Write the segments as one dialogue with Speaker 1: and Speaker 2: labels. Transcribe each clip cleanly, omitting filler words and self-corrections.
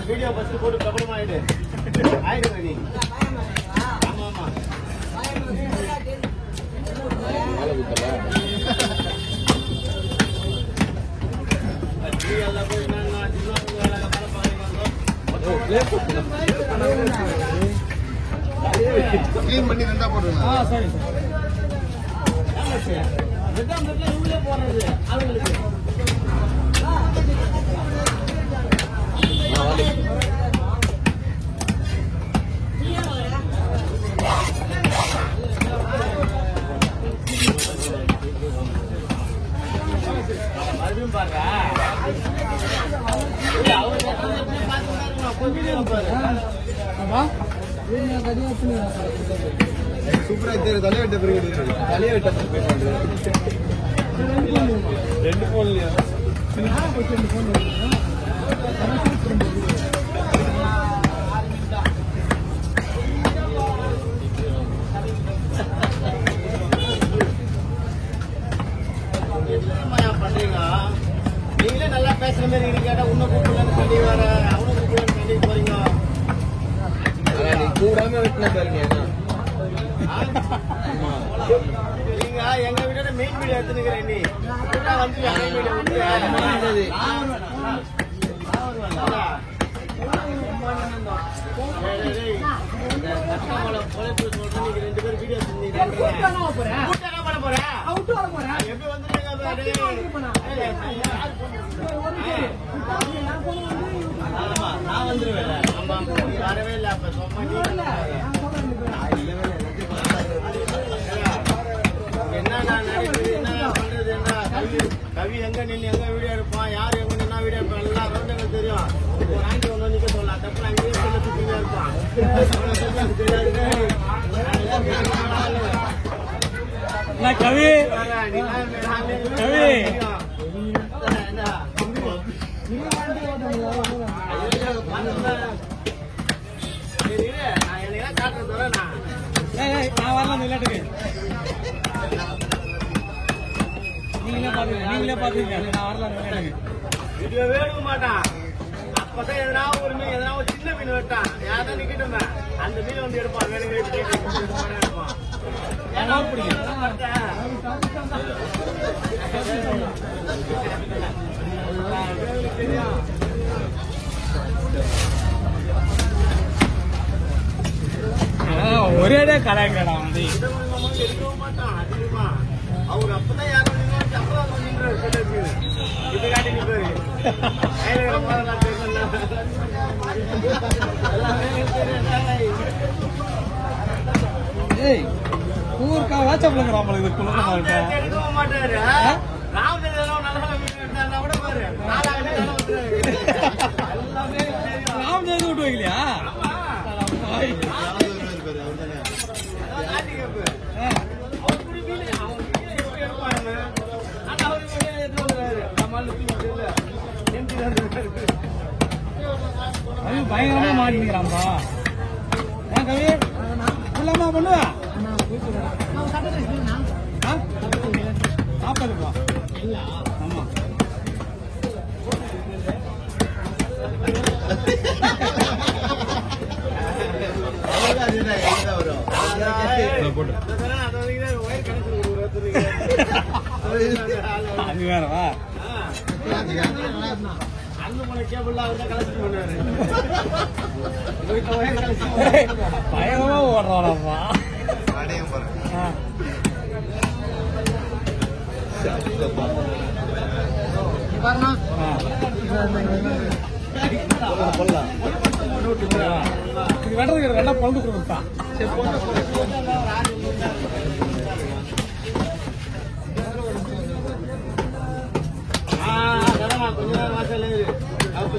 Speaker 1: Video first போட்டு பிரபலம் ஆயிடு நீ. ஆமா ஆமா கிளீன் பண்ணி ரெண்டா போடுங்க. சரி உள்ளே போடுறது அவங்களுக்கு மறுபடியும் பாருங்க. சூப்பரா தெரியும். தலைவெட்ட பிறகு தலைவெட்ட ரெண்டு போன்லயா பண்றீங்க? நீங்களே நல்லா பேசுற மாதிரி இருக்கு. கேட்டா உன்ன கூப்பிடலன்னு சொல்லி வர அவனை கூப்பிடலன்னு சொல்லி போறீங்க. நீ கூடாம வெட்டின பாருங்க. நீங்க எங்க வீட்டோட மெயின் வீடியோ எடுத்துக்கிறேன். நீ வந்து ரெண்டு பேரும் வீடியோ எப்படி வந்துருங்க? நான் வந்துருவேன். வரவே இல்லை. அப்ப சும்மா என்னன்னா நடக்குது, என்ன பண்றது, என்ன கவி எங்க நின்று எங்க வீடியோ எடுப்பான், யார் எங்க நின்னா வீடியோ எடுப்பான் எல்லாம் ரவுண்ட் எனக்கு தெரியும். ஒரு ஆண்டி ஒன்று நிக்க சொல்லலாம். தப்பு அங்கேயே சொல்ல சுத்தினே இருப்பான். கவி கவி நான் வரலாம் விளையாட்டுக்கு. நீங்களே பாத்துங்க. நான் வரலாம் விளையாட்டுக்கு. வீடியோ வேணுக்க மாட்டான். அப்பதான் எதனா ஒரு மீன், எதனா ஒரு சின்ன மீன் வெட்டான். யாரும் நிக்கட்டுமே அந்த மீன் வந்து எடுப்பான். வேணுங்க எடுப்பான். ஏன்னா பிடிக்கும். ஒரே கலாய்க்கடா வந்து எடுக்கவும் மாட்டான். அதிகமா அவர் அப்பதான் யாரும் இப்ப காட்டி நிப்பாரு.
Speaker 2: ஊருக்கா வாட்ஸ்அப்ல
Speaker 1: மாட்டாரு. ராமதேவ் கூட பாரு.
Speaker 2: ராமதேவ் விட்டு வைக்கலையா? பயங்கரமா மாட்டிக்கிறான்பா. ஏன் கவி உள்ளமா பண்ணுவா? 40 ஆமா. அது வேறவா? பயங்கரமா ஓடுறானப்பா. வெட்டுறதுக்கு ரெண்டா பழுது கொடுத்தா.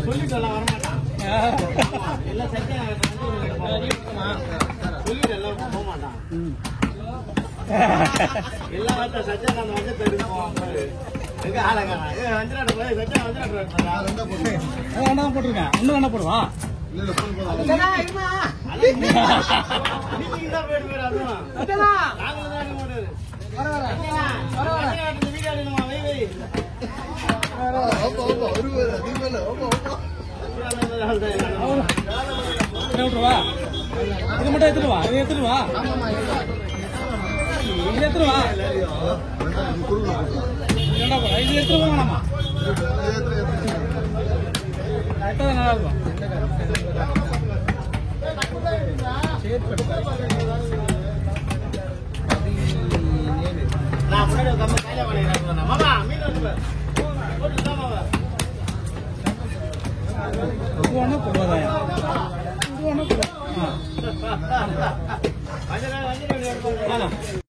Speaker 1: சொல்லிட்டு வரமாட்டான். எல்லாம் சொல்லிட்டு எல்லாம் போக மாட்டான். எல்லா சத்தியகாந்த் வந்து தெரியும்.
Speaker 2: போட்டுருக்கேன். இன்னும் என்ன போடுவா?
Speaker 1: வீடியோ
Speaker 2: விட்டுருவா இது மட்டும் எடுத்துருவா இது எடுத்துருவா இது எடுத்துருவா இது எடுத்துருவா வேணாமா கரெக்டாக நல்லா இருக்கும்
Speaker 1: நான் முன்னாடி கம்ம கையில வாங்கிக்கிறேன் மாமா மீன் வந்து போட்டுதான் மாமா
Speaker 2: இது ஒன்றும் கொடுவாதாயா இது ஒன்றும்
Speaker 1: வஞ்சனை